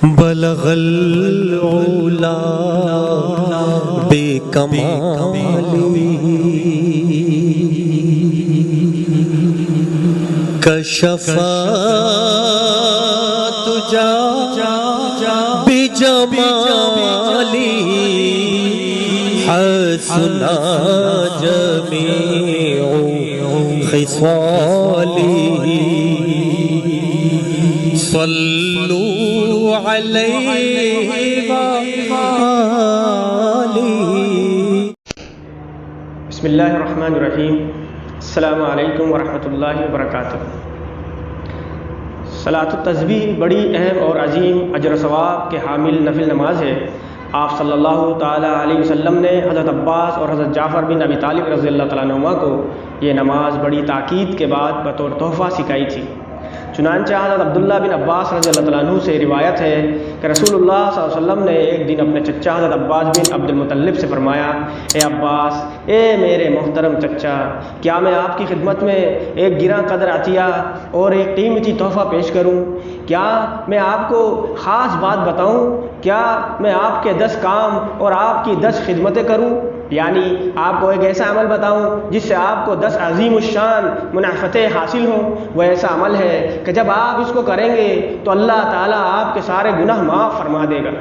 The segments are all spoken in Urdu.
بلغ العلا بکمالی کشف تجا بجمالی حسن جمیع خصالی صلوا علیہ وآلہ۔ بسم اللہ الرحمن الرحیم۔ السلام علیکم ورحمۃ اللہ وبرکاتہ۔ صلاۃ التسبیح بڑی اہم اور عظیم اجر و ثواب کے حامل نفل نماز ہے۔ آپ صلی اللہ تعالیٰ علیہ وسلم نے حضرت عباس اور حضرت جعفر بن ابی طالب رضی اللہ تعالیٰ عنہما کو یہ نماز بڑی تاکید کے بعد بطور تحفہ سکھائی تھی۔ چنانچہ حضرت عبداللہ بن عباس رضی اللہ تعالیٰ عنہ سے روایت ہے کہ رسول اللہ صلی اللہ علیہ وسلم نے ایک دن اپنے چچا حضرت عباس بن عبد المطلب سے فرمایا، اے عباس، اے میرے محترم چچا، کیا میں آپ کی خدمت میں ایک گراں قدر عطیہ اور ایک قیمتی تحفہ پیش کروں؟ کیا میں آپ کو خاص بات بتاؤں؟ کیا میں آپ کے 10 کام اور آپ کی 10 خدمتیں کروں؟ یعنی آپ کو ایک ایسا عمل بتاؤں جس سے آپ کو 10 عظیم الشان منافتیں حاصل ہوں۔ وہ ایسا عمل ہے کہ جب آپ اس کو کریں گے تو اللہ تعالیٰ آپ کے سارے گناہ معاف فرما دے گا،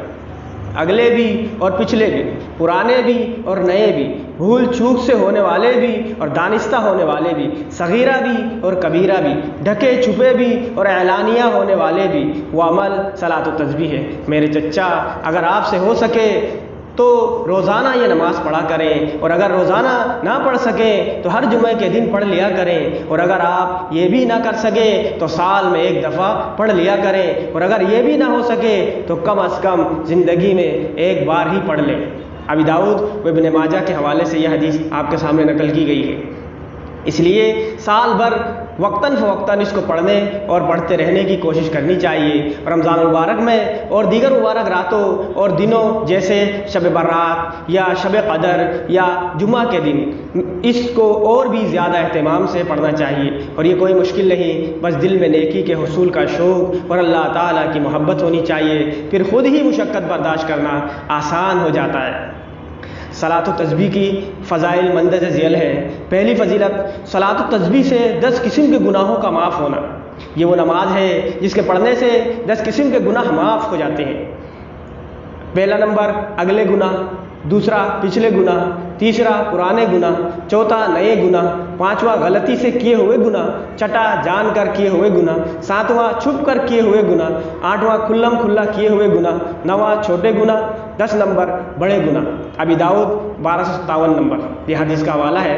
اگلے بھی اور پچھلے بھی، پرانے بھی اور نئے بھی، بھول چوک سے ہونے والے بھی اور دانستہ ہونے والے بھی، صغیرہ بھی اور کبیرہ بھی، ڈھکے چھپے بھی اور اعلانیہ ہونے والے بھی۔ وہ عمل صلاۃ التسبیح ہے۔ میرے چچا، اگر آپ سے ہو سکے تو روزانہ یہ نماز پڑھا کریں، اور اگر روزانہ نہ پڑھ سکیں تو ہر جمعے کے دن پڑھ لیا کریں، اور اگر آپ یہ بھی نہ کر سکیں تو سال میں ایک دفعہ پڑھ لیا کریں، اور اگر یہ بھی نہ ہو سکے تو کم از کم زندگی میں ایک بار ہی پڑھ لیں۔ ابی داؤد و ابن ماجہ کے حوالے سے یہ حدیث آپ کے سامنے نقل کی گئی ہے۔ اس لیے سال بھر وقتاً فوقتاً اس کو پڑھنے اور پڑھتے رہنے کی کوشش کرنی چاہیے۔ رمضان المبارک میں اور دیگر مبارک راتوں اور دنوں جیسے شب برات یا شب قدر یا جمعہ کے دن اس کو اور بھی زیادہ اہتمام سے پڑھنا چاہیے، اور یہ کوئی مشکل نہیں، بس دل میں نیکی کے حصول کا شوق اور اللہ تعالیٰ کی محبت ہونی چاہیے، پھر خود ہی مشقت برداشت کرنا آسان ہو جاتا ہے۔ صلاۃ التسبیح کی فضائل مندرجہ ذیل ہے۔ پہلی فضیلت، صلاۃ التسبیح سے 10 قسم کے گناہوں کا معاف ہونا۔ یہ وہ نماز ہے جس کے پڑھنے سے 10 قسم کے گناہ معاف ہو جاتے ہیں۔ پہلا نمبر اگلے گناہ، دوسرا پچھلے گناہ، تیسرا پرانے گناہ، چوتھا نئے گناہ، پانچواں غلطی سے کیے ہوئے گناہ، چھٹا جان کر کیے ہوئے گناہ، ساتواں چھپ کر کیے ہوئے گناہ، آٹھواں کھلم کھلا کیے ہوئے گناہ، نواں چھوٹے گناہ، 10 نمبر بڑے گناہ۔ ابی داؤد 1257 نمبر یہ حدیث کا حوالہ ہے۔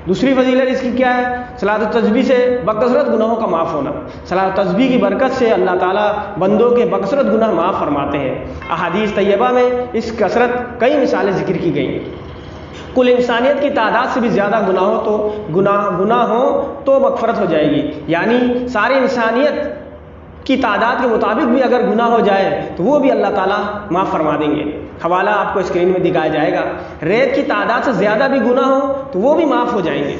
دوسری فضیلت اس کی کیا ہے؟ صلاۃ التسبیح سے بکثرت گناہوں کا معاف ہونا۔ صلاۃ التسبیح کی برکت سے اللہ تعالیٰ بندوں کے بکثرت گناہ معاف فرماتے ہیں۔ احادیث طیبہ میں اس کثرت کئی مثالیں ذکر کی گئی ہیں۔ کل انسانیت کی تعداد سے بھی زیادہ گناہ ہوں تو مغفرت ہو جائے گی، یعنی ساری انسانیت کی تعداد کے مطابق بھی اگر گناہ ہو جائے تو وہ بھی اللہ تعالیٰ معاف فرما دیں گے۔ حوالہ آپ کو اسکرین میں دکھایا جائے گا۔ ریت کی تعداد سے زیادہ بھی گناہ ہو تو وہ بھی معاف ہو جائیں گے۔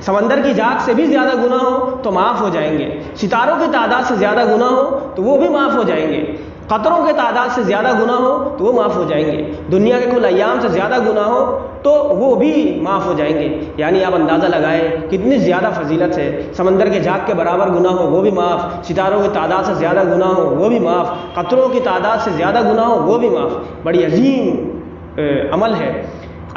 سمندر کی جھاگ سے بھی زیادہ گناہ ہو تو معاف ہو جائیں گے۔ ستاروں کی تعداد سے زیادہ گناہ ہو تو وہ بھی معاف ہو جائیں گے۔ قطروں کے تعداد سے زیادہ گناہ ہو تو وہ معاف ہو جائیں گے۔ دنیا کے کل ایام سے زیادہ گناہ ہو تو وہ بھی معاف ہو جائیں گے۔ یعنی آپ اندازہ لگائیں کتنی زیادہ فضیلت ہے۔ سمندر کے جھاگ کے برابر گناہ ہو وہ بھی معاف، ستاروں کی تعداد سے زیادہ گناہ ہو وہ بھی معاف، قطروں کی تعداد سے زیادہ گناہ ہو وہ بھی معاف۔ بڑی عظیم عمل ہے۔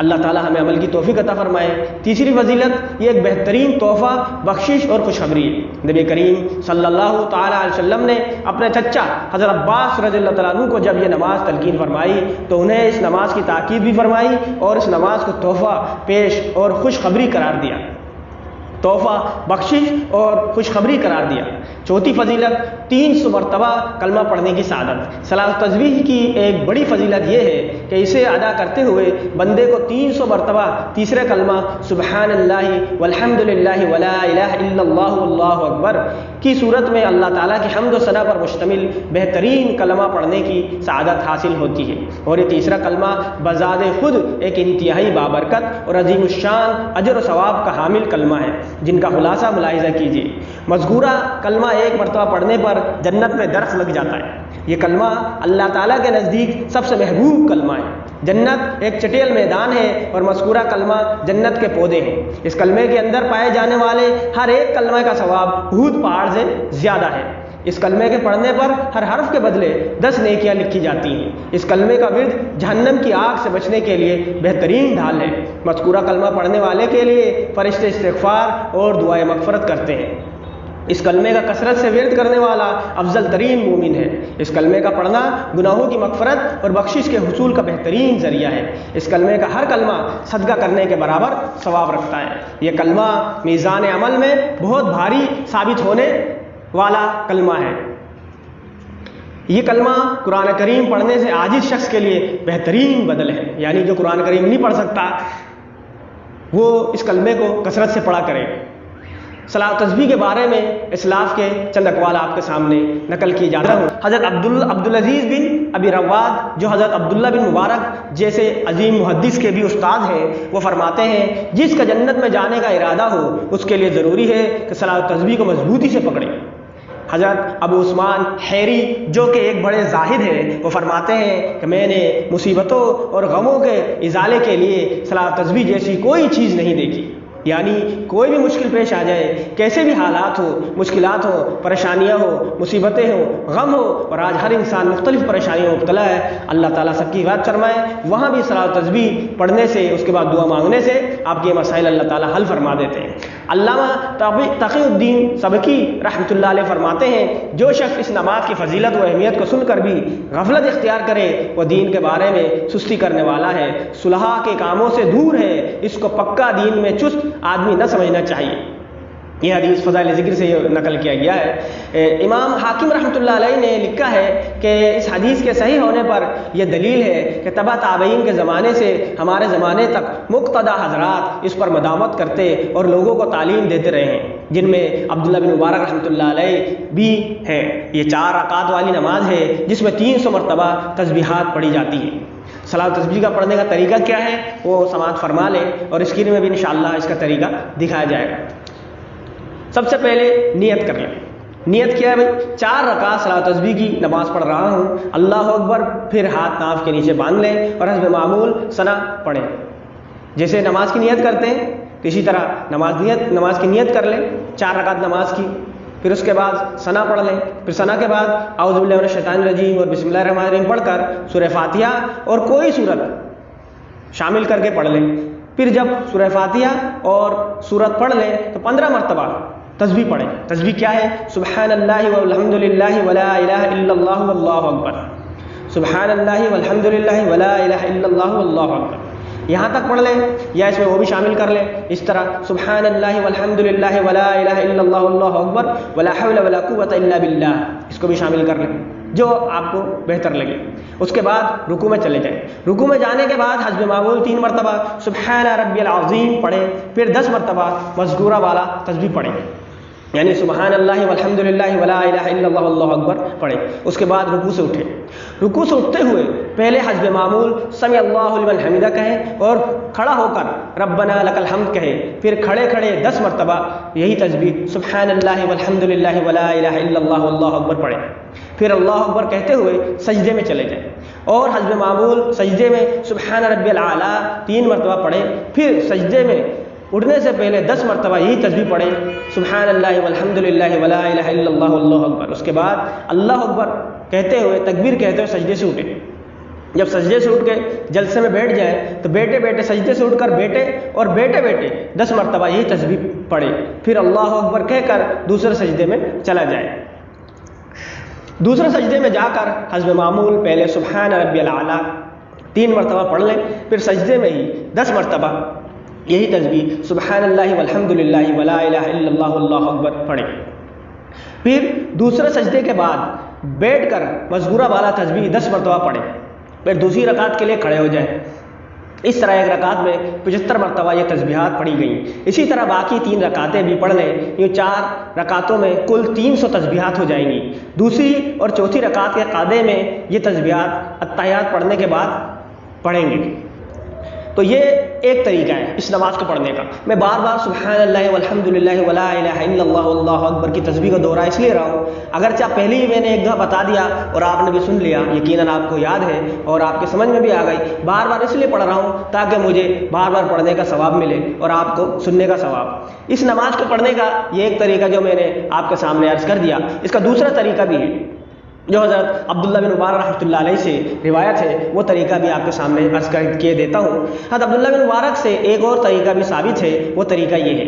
اللہ تعالیٰ ہمیں عمل کی توفیق عطا فرمائے۔ تیسری فضیلت، یہ ایک بہترین تحفہ، بخشش اور خوشخبری ہے۔ نبی کریم صلی اللہ تعالیٰ علیہ وسلم نے اپنے چچا حضرت عباس رضی اللہ تعالیٰ عنہ کو جب یہ نماز تلقین فرمائی تو انہیں اس نماز کی تاکید بھی فرمائی اور اس نماز کو تحفہ پیش اور خوشخبری قرار دیا، تحفہ بخشش اور خوشخبری قرار دیا۔ چوتھی فضیلت، 300 مرتبہ کلمہ پڑھنے کی سعادت۔ صلاۃ التسبیح کی ایک بڑی فضیلت یہ ہے کہ اسے ادا کرتے ہوئے بندے کو 300 مرتبہ تیسرے کلمہ سبحان اللہ والحمد للہ ولا الہ الا اللہ واللہ اکبر کی صورت میں اللہ تعالیٰ کی حمد و ثنا پر مشتمل بہترین کلمہ پڑھنے کی سعادت حاصل ہوتی ہے۔ اور یہ تیسرا کلمہ بذات خود ایک انتہائی بابرکت اور عظیم الشان اجر و ثواب کا حامل کلمہ ہے، جن کا خلاصہ ملاحظہ کیجیے۔ مذکورہ کلمہ ایک مرتبہ پڑھنے پر جنت میں درخت لگ جاتا ہے۔ یہ کلمہ اللہ تعالیٰ کے نزدیک سب سے محبوب کلمہ ہے۔ جنت ایک چٹیل میدان ہے اور مذکورہ کلمہ جنت کے پودے ہیں۔ اس کلمے کے اندر پائے جانے والے ہر ایک کلمہ کا ثواب احد پہاڑ سے زیادہ ہے۔ اس کلمے کے پڑھنے پر ہر حرف کے بدلے 10 نیکیاں لکھی جاتی ہیں۔ اس کلمے کا ورد جہنم کی آگ سے بچنے کے لیے بہترین ڈھال ہے۔ مذکورہ کلمہ پڑھنے والے کے لیے فرشتے استغفار اور دعائے مغفرت کرتے ہیں۔ اس کلمے کا کثرت سے ورد کرنے والا افضل ترین مومن ہے۔ اس کلمے کا پڑھنا گناہوں کی مغفرت اور بخشش کے حصول کا بہترین ذریعہ ہے۔ اس کلمے کا ہر کلمہ صدقہ کرنے کے برابر ثواب رکھتا ہے۔ یہ کلمہ میزان عمل میں بہت بھاری ثابت ہونے والا کلمہ ہے۔ یہ کلمہ قرآن کریم پڑھنے سے عاجز شخص کے لیے بہترین بدل ہے، یعنی جو قرآن کریم نہیں پڑھ سکتا وہ اس کلمے کو کثرت سے پڑھا کرے۔ صلاۃ و تسبیح کے بارے میں اسلاف کے چند اقوال آپ کے سامنے نقل کیے جاتے ہیں۔ حضرت عبدالعزیز بن ابی رواد، جو حضرت عبداللہ بن مبارک جیسے عظیم محدث کے بھی استاد ہیں، وہ فرماتے ہیں جس کا جنت میں جانے کا ارادہ ہو اس کے لیے ضروری ہے کہ صلاۃ و تسبیح کو مضبوطی سے پکڑے۔ حضرت ابو عثمان حیری، جو کہ ایک بڑے زاہد ہیں، وہ فرماتے ہیں کہ میں نے مصیبتوں اور غموں کے ازالے کے لیے صلاۃ و تسبیح جیسی کوئی چیز نہیں دیکھی۔ یعنی کوئی بھی مشکل پیش آ جائے، کیسے بھی حالات ہو، مشکلات ہو، پریشانیاں ہو، مصیبتیں ہوں، غم ہو، اور آج ہر انسان مختلف پریشانیوں میں مبتلا ہے، اللہ تعالیٰ سب کی حفاظت فرمائے۔ وہاں بھی صلاۃ و تسبیح پڑھنے سے، اس کے بعد دعا مانگنے سے آپ کے مسائل اللہ تعالیٰ حل فرما دیتے ہیں۔ علامہ تقی الدین سبکی رحمۃ اللہ علیہ فرماتے ہیں جو شخص اس نماز کی فضیلت و اہمیت کو سن کر بھی غفلت اختیار کرے وہ دین کے بارے میں سستی کرنے والا ہے، صلحاء کے کاموں سے دور ہے، اس کو پکا دین میں چست آدمی نہ سمجھنا چاہیے۔ یہ حدیث فضائل ذکر سے نقل کیا گیا ہے۔ امام حاکم رحمۃ اللہ علیہ نے لکھا ہے کہ اس حدیث کے صحیح ہونے پر یہ دلیل ہے کہ تبع تابعین کے زمانے سے ہمارے زمانے تک مقتدی حضرات اس پر مداومت کرتے اور لوگوں کو تعلیم دیتے رہے ہیں، جن میں عبداللہ بن مبارک رحمۃ اللہ علیہ بھی ہیں۔ یہ 4 رکعات والی نماز ہے جس میں 300 مرتبہ تسبیحات پڑھی جاتی ہیں۔ صلاۃ و تسبیح کا پڑھنے کا طریقہ کیا ہے وہ سماعت فرما لیں، اور اسکرین میں بھی انشاءاللہ اس کا طریقہ دکھایا جائے گا۔ سب سے پہلے نیت کر لیں۔ نیت کیا ہے بھائی؟ 4 رکعت صلاۃ و تسبیح کی نماز پڑھ رہا ہوں، اللہ اکبر، پھر ہاتھ ناف کے نیچے باندھ لیں اور حسب معمول ثنا پڑھیں۔ جیسے نماز کی نیت کرتے ہیں اسی طرح نماز کی نیت کر لیں، 4 رکعت نماز کی، پھر اس کے بعد ثنا پڑھ لیں، پھر ثنا کے بعد اعوذ باللہ من الشیطان الرجیم اور بسم اللہ الرحمن الرحیم پڑھ کر سورہ فاتحہ اور کوئی سورت شامل کر کے پڑھ لیں۔ پھر جب سورہ فاتحہ اور سورت پڑھ لیں تو 15 مرتبہ تسبیح پڑھیں۔ تسبیح کیا ہے؟ سبحان اللہ والحمد للہ ولا الہ الا اللہ واللہ اکبر، سبحان اللہ والحمد للہ ولا الہ الا اللہ واللہ اکبر، یہاں تک پڑھ لیں، یا اس میں وہ بھی شامل کر لیں اس طرح سبحان اللہ والحمد للہ ولا الہ الا اللہ واللہ اکبر ولا حول ولا قوۃ الا باللہ، اس کو بھی شامل کر لیں جو آپ کو بہتر لگے۔ اس کے بعد رکوع میں چلے جائیں۔ رکوع میں جانے کے بعد حسب معمول 3 مرتبہ سبحان ربی العظیم پڑھیں، پھر 10 مرتبہ مذکورہ والا تسبیح پڑھیں، یعنی سبحان اللہ والحمد للہ ولا الہ الا اللہ واللہ اکبر پڑھیں۔ اس کے بعد رکوع سے اٹھیں۔ رکوع سے اٹھتے ہوئے پہلے حسب معمول سمع اللہ لمن حمدہ کہیں اور کھڑا ہو کر ربنا لک الحمد کہیں، پھر کھڑے کھڑے 10 مرتبہ یہی تسبیح سبحان اللہ والحمد للہ ولا الہ الا اللہ واللہ اکبر پڑھیں۔ پھر اللہ اکبر کہتے ہوئے سجدے میں چلے جائیں اور حسب معمول سجدے میں سبحان ربی الاعلیٰ 3 مرتبہ پڑھیں، پھر سجدے میں اٹھنے سے پہلے 10 مرتبہ یہی تسبیح پڑھیں سبحان اللہ والحمد للہ ولا الہ الا اللہ واللہ اکبر۔ اس کے بعد اللہ اکبر کہتے ہوئے تکبیر کہتے ہوئے سجدے سے اٹھیں۔ جب سجدے سے اٹھ کے جلسے میں بیٹھ جائیں تو بیٹھے بیٹھے سجدے سے اٹھ کر بیٹھے اور بیٹھے بیٹھے 10 مرتبہ یہی تسبیح پڑھیں، پھر اللہ اکبر کہہ کر دوسرے سجدے میں چلا جائے۔ دوسرے سجدے میں جا کر حسب معمول پہلے سبحان ربی الاعلیٰ 3 مرتبہ پڑھ لیں، پھر سجدے میں ہی 10 مرتبہ یہی تسبیح سبحان اللہ والحمد للہ ولا الہ الا اللہ واللہ اکبر پڑھیں۔ پھر دوسرے سجدے کے بعد بیٹھ کر مذکورہ والا تسبیح 10 مرتبہ پڑھیں، پھر دوسری رکعت کے لیے کھڑے ہو جائیں۔ اس طرح ایک رکعت میں 75 مرتبہ یہ تسبیحات پڑھی گئیں۔ اسی طرح باقی 3 رکعتیں بھی پڑھ لیں، یہ 4 رکعتوں میں کل 300 تسبیحات ہو جائیں گی۔ دوسری اور چوتھی رکعت کے قادے میں یہ تسبیحات اتحیات پڑھنے کے بعد پڑھیں گے۔ تو یہ ایک طریقہ ہے اس نماز کو پڑھنے کا۔ میں بار بار سبحان اللہ والحمدللہ ولا الہ الا اللہ واللہ اکبر کی تسبیح کا دورہ اس لیے رہا ہوں، اگرچہ پہلے ہی میں نے ایک دفعہ بتا دیا اور آپ نے بھی سن لیا، یقیناً آپ کو یاد ہے اور آپ کے سمجھ میں بھی آ گئی، بار بار اس لیے پڑھ رہا ہوں تاکہ مجھے بار بار پڑھنے کا ثواب ملے اور آپ کو سننے کا ثواب۔ اس نماز کو پڑھنے کا یہ ایک طریقہ جو میں نے آپ کے سامنے عرض کر دیا، اس کا دوسرا طریقہ بھی ہے جو حضرت عبداللہ بن مبارک رحمۃ اللہ علیہ سے روایت ہے، وہ طریقہ بھی آپ کے سامنے عرض کر کے دیتا ہوں۔ حضرت عبداللہ بن مبارک سے ایک اور طریقہ بھی ثابت ہے، وہ طریقہ یہ ہے،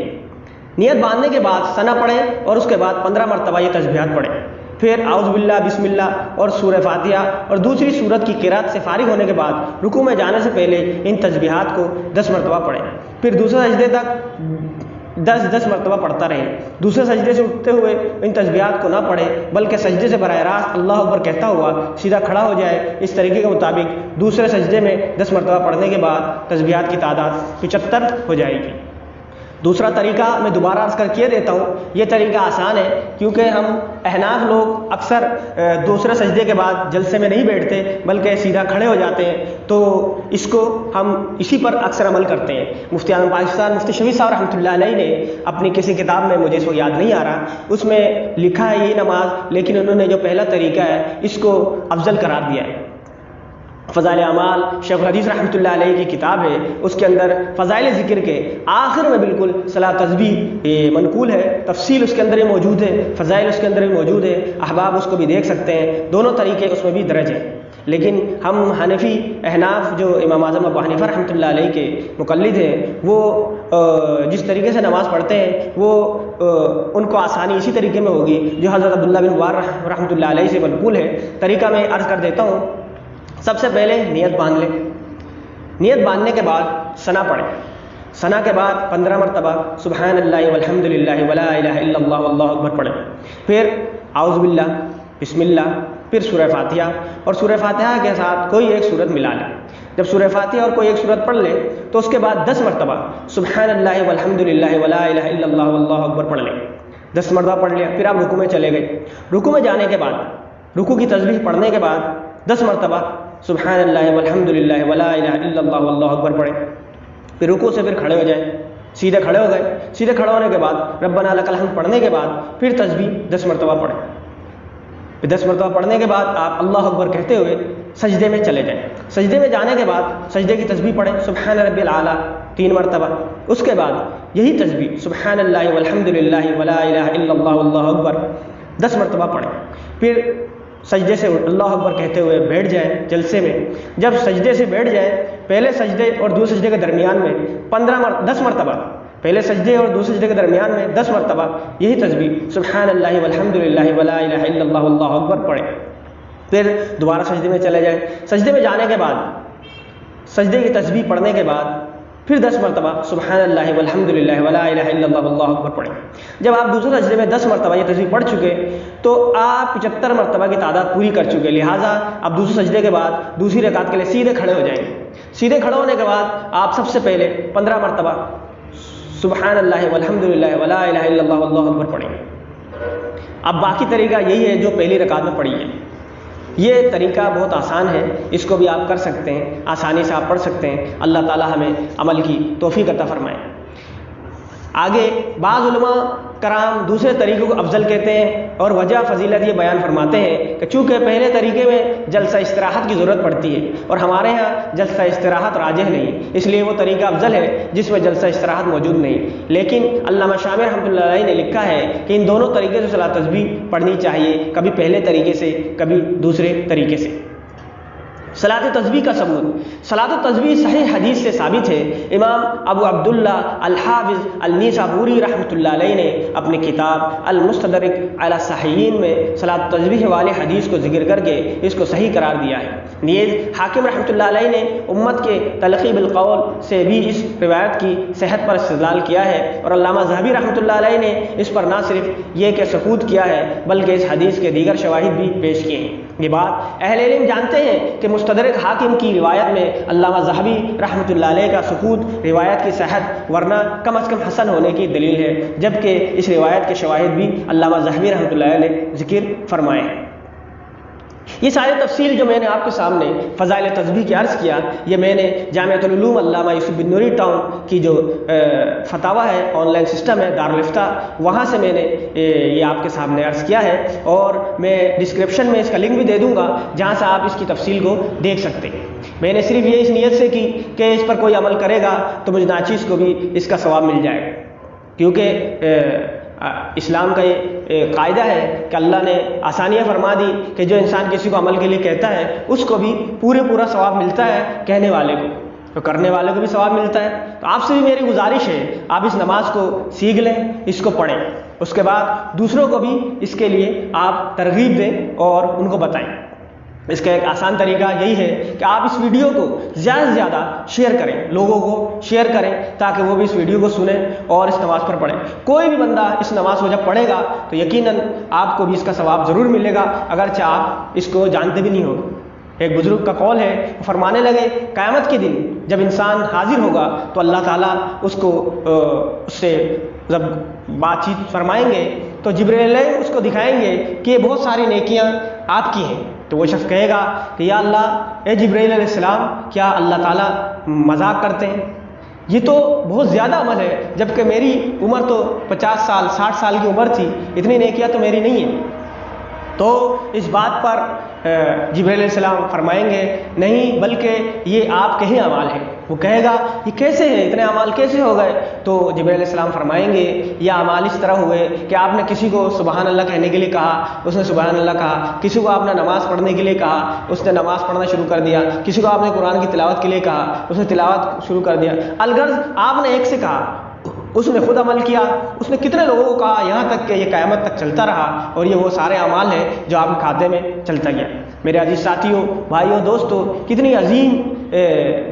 نیت باندھنے کے بعد ثنا پڑھیں اور اس کے بعد 15 مرتبہ یہ تسبیحات پڑھیں، پھر اعوذ باللہ بسم اللہ اور سورہ فاتحہ اور دوسری سورت کی قرات سے فارغ ہونے کے بعد رکوع میں جانے سے پہلے ان تسبیحات کو 10 مرتبہ پڑھیں، پھر دوسرے سجدے تک 10 مرتبہ پڑھتا رہے۔ دوسرے سجدے سے اٹھتے ہوئے ان تسبیحات کو نہ پڑھے بلکہ سجدے سے براہ راست اللہ اکبر کہتا ہوا سیدھا کھڑا ہو جائے۔ اس طریقے کے مطابق دوسرے سجدے میں 10 مرتبہ پڑھنے کے بعد تسبیحات کی تعداد 75 ہو جائے گی۔ دوسرا طریقہ میں دوبارہ عرض کر کے دیتا ہوں، یہ طریقہ آسان ہے کیونکہ ہم احناف لوگ اکثر دوسرے سجدے کے بعد جلسے میں نہیں بیٹھتے بلکہ سیدھا کھڑے ہو جاتے ہیں، تو اس کو ہم اسی پر اکثر عمل کرتے ہیں۔ مفتی اعظم پاکستان مفتی شفیع صاحب رحمۃ اللہ علیہ نے اپنی کسی کتاب میں، مجھے اس کو یاد نہیں آ رہا، اس میں لکھا ہے یہی نماز، لیکن انہوں نے جو پہلا طریقہ ہے اس کو افضل قرار دیا ہے۔ فضائل اعمال شیخ الحدیث رحمۃ اللہ علیہ کی کتاب ہے، اس کے اندر فضائل ذکر کے آخر میں بالکل صلاۃ تسبیح یہ منقول ہے، تفصیل اس کے اندر یہ موجود ہے، فضائل اس کے اندر بھی موجود ہے، احباب اس کو بھی دیکھ سکتے ہیں، دونوں طریقے اس میں بھی درج ہیں۔ لیکن ہم حنفی احناف جو امام اعظم ابو حنیفہ رحمۃ اللہ علیہ کے مقلد ہیں، وہ جس طریقے سے نماز پڑھتے ہیں وہ ان کو آسانی اسی طریقے میں ہوگی جو حضرت عبداللہ بن مبارک رحمۃ اللہ علیہ سے منقول ہے۔ طریقہ میں عرض کر دیتا ہوں، سب سے پہلے نیت باندھ لیں، نیت باندھنے کے بعد ثنا پڑھیں، ثنا کے بعد 15 مرتبہ سبحان اللہ والحمدللہ ولا الہ الا اللہ واللہ اکبر پڑھیں، پھر اعوذ باللہ بسم اللہ، پھر سورہ فاتحہ اور سورہ فاتحہ کے ساتھ کوئی ایک سورت ملا لیں۔ جب سورہ فاتحہ اور کوئی ایک سورت پڑھ لیں تو اس کے بعد 10 مرتبہ سبحان اللہ والحمدللہ ولا الہ الا اللہ واللہ اکبر پڑھ لیں، 10 مرتبہ پڑھ لیا، پھر آپ رکوع میں چلے گئے، رکوع میں جانے کے بعد رکوع کی تسبیح پڑھنے کے بعد 10 مرتبہ سبحان اللہ والحمدللہ ولا الہ الا اللہ واللہ اکبر پڑھیں، پھر رکوع سے پھر کھڑے ہو جائیں، سیدھے کھڑے ہو گئے، سیدھے کھڑے ہونے کے بعد ربنا لک الحمد پڑھنے کے بعد پھر تسبیح 10 مرتبہ پڑھیں، پھر 10 مرتبہ پڑھنے کے بعد آپ اللہ اکبر کہتے ہوئے سجدے میں چلے جائیں، سجدے میں جانے کے بعد سجدے کی تسبیح پڑھیں سبحان ربی الاعلیٰ 3 مرتبہ، اس کے بعد یہی تسبیح سبحان اللہ والحمدللہ ولا الہ الا اللہ واللہ اکبر 10 مرتبہ پڑھیں، پھر سجدے سے اللہ اکبر کہتے ہوئے بیٹھ جائیں جلسے میں۔ جب سجدے سے بیٹھ جائیں، پہلے سجدے اور دوسرے سجدے کے درمیان میں 10 مرتبہ، پہلے سجدے اور دوسرے سجدے کے درمیان میں 10 مرتبہ یہی تسبیح سبحان اللہ والحمدللہ ولا الہ الا اللہ واللہ اکبر پڑھیں، پھر دوبارہ سجدے میں چلے جائیں، سجدے میں جانے کے بعد سجدے کی تسبیح پڑھنے کے بعد پھر 10 مرتبہ سبحان اللہ والحمدللہ ولا الہ الا اللہ واللہ اکبر پڑھیں۔ جب آپ دوسرے سجدے میں 10 مرتبہ یہ تسبیح پڑھ چکے تو آپ 75 مرتبہ کی تعداد پوری کر چکے، لہٰذا اب دوسرے سجدے کے بعد دوسری رکعت کے لیے سیدھے کھڑے ہو جائیں گے۔ سیدھے کھڑے ہونے کے بعد آپ سب سے پہلے 15 مرتبہ سبحان اللہ والحمدللہ ولا الہ الا اللہ واللہ اکبر پڑھیں گے۔ اب باقی طریقہ یہی ہے جو پہلی رکعت میں پڑھی ہے، یہ طریقہ بہت آسان ہے، اس کو بھی آپ کر سکتے ہیں، آسانی سے آپ پڑھ سکتے ہیں۔ اللہ تعالی ہمیں عمل کی توفیق عطا فرمائے۔ آگے بعض علماء کرام دوسرے طریقے کو افضل کہتے ہیں اور وجہ فضیلت یہ بیان فرماتے ہیں کہ چونکہ پہلے طریقے میں جلسہ استراحت کی ضرورت پڑتی ہے اور ہمارے ہاں جلسہ استراحت راجح نہیں، اس لیے وہ طریقہ افضل ہے جس میں جلسہ استراحت موجود نہیں۔ لیکن علامہ شامی رحمۃ اللہ علیہ نے لکھا ہے کہ ان دونوں طریقے سے صلاۃ تسبیح پڑھنی چاہیے، کبھی پہلے طریقے سے کبھی دوسرے طریقے سے۔ صلاۃ تسبیح کا ثبوت، صلاۃ تسبیح صحیح حدیث سے ثابت ہے۔ امام ابو عبداللہ الحافظ النیسابوری رحمۃ اللہ علیہ نے اپنی کتاب المستدرک علی الصحیحین میں صلاۃ تسبیح والے حدیث کو ذکر کر کے اس کو صحیح قرار دیا ہے۔ نیز حاکم رحمۃ اللہ علیہ نے امت کے تلقی بالقول سے بھی اس روایت کی صحت پر استدلال کیا ہے، اور علامہ ذہبی رحمۃ اللہ علیہ نے اس پر نہ صرف یہ کہ سکوت کیا ہے بلکہ اس حدیث کے دیگر شواہد بھی پیش کیے ہیں۔ یہ بات اہل علم جانتے ہیں کہ مستدرک حاکم کی روایت میں علامہ ذہبی رحمۃ اللہ علیہ کا سکوت روایت کی صحت ورنہ کم از کم حسن ہونے کی دلیل ہے، جبکہ اس روایت کے شواہد بھی علامہ ذہبی رحمۃ اللہ علیہ نے ذکر فرمائے ہیں۔ یہ ساری تفصیل جو میں نے آپ کے سامنے فضائل تسبیح کی عرض کیا، یہ میں نے جامعۃ العلوم علامہ یوسف بن نوری ٹاؤن کی جو فتاوی ہے، آن لائن سسٹم ہے دارالافتاء، وہاں سے میں نے یہ آپ کے سامنے عرض کیا ہے، اور میں ڈسکرپشن میں اس کا لنک بھی دے دوں گا جہاں سے آپ اس کی تفصیل کو دیکھ سکتے ہیں۔ میں نے صرف یہ اس نیت سے کی کہ اس پر کوئی عمل کرے گا تو مجھ ناچیز کو بھی اس کا ثواب مل جائے گا، کیونکہ اسلام کا یہ قاعدہ ہے کہ اللہ نے آسانیاں فرما دی کہ جو انسان کسی کو عمل کے لیے کہتا ہے اس کو بھی پورا ثواب ملتا ہے، کہنے والے کو تو کرنے والے کو بھی ثواب ملتا ہے۔ تو آپ سے بھی میری گزارش ہے، آپ اس نماز کو سیکھ لیں، اس کو پڑھیں، اس کے بعد دوسروں کو بھی اس کے لیے آپ ترغیب دیں اور ان کو بتائیں۔ اس کا ایک آسان طریقہ یہی ہے کہ آپ اس ویڈیو کو زیادہ سے زیادہ شیئر کریں، لوگوں کو شیئر کریں تاکہ وہ بھی اس ویڈیو کو سنیں اور اس نماز پر پڑھیں۔ کوئی بھی بندہ اس نماز کو جب پڑھے گا تو یقیناً آپ کو بھی اس کا ثواب ضرور ملے گا، اگرچہ آپ اس کو جانتے بھی نہیں ہو۔ ایک بزرگ کا قول ہے، وہ فرمانے لگے قیامت کے دن جب انسان حاضر ہوگا تو اللہ تعالیٰ اس سے جب بات چیت فرمائیں گے تو جبرائیل اس کو دکھائیں گے کہ یہ بہت ساری نیکیاں آپ کی ہیں، تو وہ شخص کہے گا کہ یا اللہ، اے جبرائیل علیہ السلام، کیا اللہ تعالیٰ مذاق کرتے ہیں؟ یہ تو بہت زیادہ عمل ہے، جبکہ میری عمر تو 50 سال 60 سال کی عمر تھی، اتنی نیکیاں تو میری نہیں ہیں۔ تو اس بات پر جبرائیل علیہ السلام فرمائیں گے نہیں، بلکہ یہ آپ کے ہی اعمال ہیں۔ وہ کہے گا یہ کیسے ہے، اتنے اعمال کیسے ہو گئے؟ تو جبرائیل علیہ السلام فرمائیں گے یہ اعمال اس طرح ہوئے کہ آپ نے کسی کو سبحان اللہ کہنے کے لیے کہا، اس نے سبحان اللہ کہا، کسی کو آپ نے نماز پڑھنے کے لیے کہا، اس نے نماز پڑھنا شروع کر دیا، کسی کو آپ نے قرآن کی تلاوت کے لیے کہا، اس نے تلاوت شروع کر دیا۔ الغرض آپ نے ایک سے کہا، اس نے خود عمل کیا، اس نے کتنے لوگوں کو کہا، یہاں تک کہ یہ قیامت تک چلتا رہا، اور یہ وہ سارے اعمال ہیں جو آپ کے کھاتے میں چلتا گیا۔ میرے عزیز ساتھیوں، بھائیوں، دوستوں، کتنی عظیم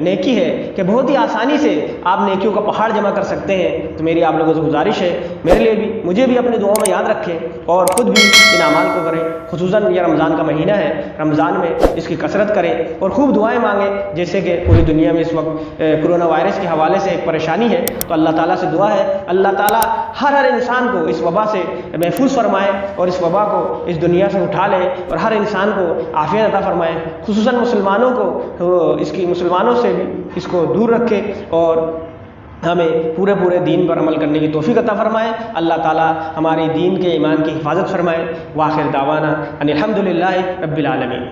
نیکی ہے کہ بہت ہی آسانی سے آپ نیکیوں کا پہاڑ جمع کر سکتے ہیں۔ تو میری آپ لوگوں سے گزارش ہے، میرے لیے بھی، مجھے بھی اپنے دعاؤں میں یاد رکھیں اور خود بھی ان اعمال کو کریں۔ خصوصاً یہ رمضان کا مہینہ ہے، رمضان میں اس کی کثرت کریں اور خوب دعائیں مانگیں، جیسے کہ پوری دنیا میں اس وقت کرونا وائرس کے حوالے سے ایک پریشانی ہے، تو اللہ تعالیٰ سے دعا ہے اللہ تعالیٰ ہر انسان کو اس وبا سے محفوظ فرمائے اور اس وبا کو اس دنیا سے اٹھا لے اور ہر انسان کو عافیت عطا فرمائے، خصوصاً مسلمانوں کو مسلمانوں سے بھی اس کو دور رکھے اور ہمیں پورے دین پر عمل کرنے کی توفیق عطا فرمائے۔ اللہ تعالیٰ ہماری دین کے ایمان کی حفاظت فرمائے۔ وآخر دعوانا ان الحمدللہ رب العالمین۔